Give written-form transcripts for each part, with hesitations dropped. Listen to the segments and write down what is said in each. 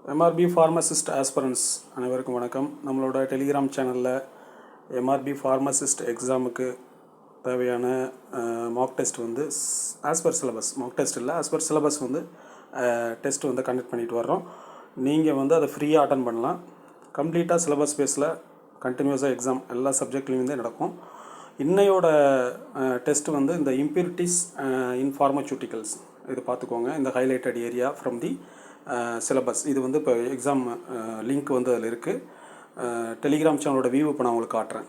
MRP pharmacist ஆஸ்பரன்ஸ் அனைவருக்கும் வணக்கம். நம்மளோட டெலிகிராம் சேனலில் எம்ஆர்பி ஃபார்மசிஸ்ட் எக்ஸாமுக்கு தேவையான மாக் டெஸ்ட் வந்து ஆஸ்பர் சிலபஸ், மாக் டெஸ்ட் இல்லை ஆஸ்பர் சிலபஸ் வந்து டெஸ்ட் வந்து கண்டக்ட் பண்ணிட்டு வர்றோம். நீங்கள் வந்து அதை ஃப்ரீயாக அட்டன் பண்ணலாம். கம்ப்ளீட்டாக சிலபஸ் பேஸில் கண்டினியூஸாக எக்ஸாம் எல்லா சப்ஜெக்ட்லேயுமே நடக்கும். இன்னையோட டெஸ்ட் வந்து இந்த இம்பியூரிட்டிஸ் இன் ஃபார்மசூட்டிக்கல்ஸ், இது பார்த்துக்கோங்க. இந்த highlighted area from the syllabus. இது வந்து இப்போ எக்ஸாம் லிங்க் வந்து அதில் இருக்குது. டெலிகிராம் சேனலோட வியூ இப்போ நான் உங்களுக்கு காட்டுறேன்.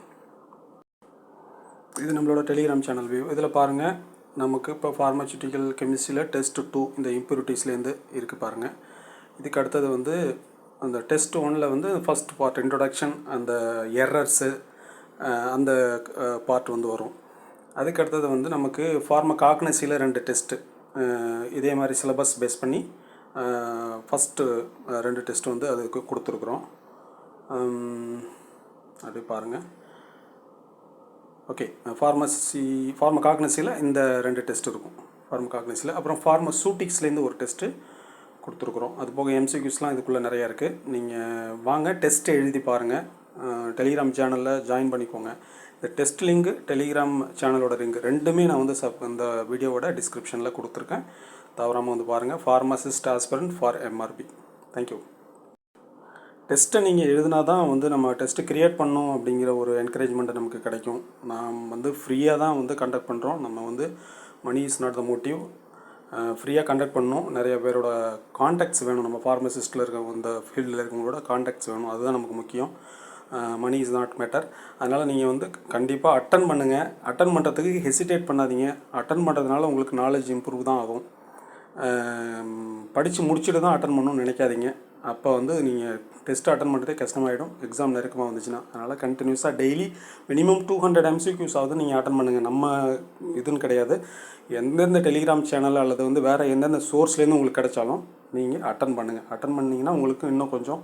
இது நம்மளோட டெலிகிராம் சேனல் வியூ. இதில் பாருங்கள், நமக்கு இப்போ ஃபார்மசூட்டிக்கல் கெமிஸ்ட்ரியில் டெஸ்ட் 2 இந்த இம்பியூரிட்டிஸ்லேருந்து இருக்குது பாருங்கள். இதுக்கு அடுத்தது வந்து அந்த டெஸ்ட் 1ல் வந்து ஃபஸ்ட் பார்ட் இன்ட்ரொடக்ஷன், அந்த எரர்ஸு, அந்த பார்ட் வந்து வரும். அதுக்கு அடுத்தது வந்து நமக்கு ஃபார்மகாக்னசியில் 2 டெஸ்ட்டு இதே மாதிரி சிலபஸ் பேஸ் பண்ணி ஃபஸ்ட்டு 2 டெஸ்ட் வந்து அதுக்கு கொடுத்துருக்குறோம். அது பாருங்கள். ஓகே, ஃபார்மகாக்னசியில் இந்த 2 டெஸ்ட் இருக்கும். ஃபார்மகாக்னசியில் அப்புறம் ஃபார்மசூட்டிக்ஸ்லேருந்து ஒரு டெஸ்ட்டு கொடுத்துருக்குறோம். அது போக எம்சிக்யூஸ்லாம் இதுக்குள்ளே நிறையா இருக்குது. நீங்கள் வாங்க டெஸ்ட்டு எழுதி பாருங்கள். டெலிகிராம் சேனலில் ஜாயின் பண்ணிக்கோங்க. இந்த டெஸ்ட் லிங்க், டெலிகிராம் சேனலோட லிங்க் ரெண்டுமே நான் வந்து இந்த வீடியோவோட டிஸ்கிரிப்ஷனில் கொடுத்துருக்கேன். தவறாமல் வந்து பாருங்கள். Pharmacist aspirant for MRP. Thank you. டெஸ்ட்டை நீங்கள் எழுதினா தான் வந்து நம்ம டெஸ்ட்டு க்ரியேட் பண்ணோம் அப்படிங்கிற ஒரு என்கரேஜ்மெண்ட்டு நமக்கு கிடைக்கும். நாம் வந்து ஃப்ரீயாக தான் வந்து கண்டக்ட் பண்ணுறோம். நம்ம வந்து money is not the motive. ஃப்ரீயாக கண்டக்ட் பண்ணணும். நிறைய பேரோட கான்டாக்ட்ஸ் வேணும். நம்ம ஃபார்மசிஸ்ட்டில் இருக்க இந்த ஃபீல்டில் இருக்கவங்களோட கான்டாக்ட்ஸ் வேணும். அதுதான் நமக்கு முக்கியம். Money is not matter. அதனால் நீங்கள் வந்து கண்டிப்பாக அட்டன் பண்ணுங்கள். அட்டன் பண்ணுறதுக்கு ஹெசிடேட் பண்ணாதீங்க. அட்டன் பண்ணுறதுனால உங்களுக்கு நாலேஜ் இம்ப்ரூவ் தான் ஆகும். படித்து முடிச்சுட்டு தான் அட்டன் பண்ணணும்னு நினைக்காதீங்க. அப்போ வந்து நீங்கள் டெஸ்ட்டு அட்டன் பண்ணுறதே கஷ்டமாயிடும், எக்ஸாம் நெருக்கமாக வந்துச்சுன்னா. அதனால் கண்டினியூஸாக டெய்லி மினிமம் 200 MCQs ஆகுது நீங்கள் அட்டன் பண்ணுங்கள். நம்ம இதுன்னு கிடையாது. எந்தெந்த டெலிகிராம் சேனல் அல்லது வந்து வேறு எந்தெந்த சோர்ஸ்லேருந்து உங்களுக்கு கிடைச்சாலும் நீங்கள் அட்டன் பண்ணுங்கள். அட்டன் பண்ணிங்கன்னா உங்களுக்கு இன்னும் கொஞ்சம்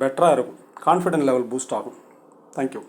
பெட்டராக இருக்கும். கான்ஃபிடென்ட் லெவல் பூஸ்ட் ஆகும். தேங்க்யூ.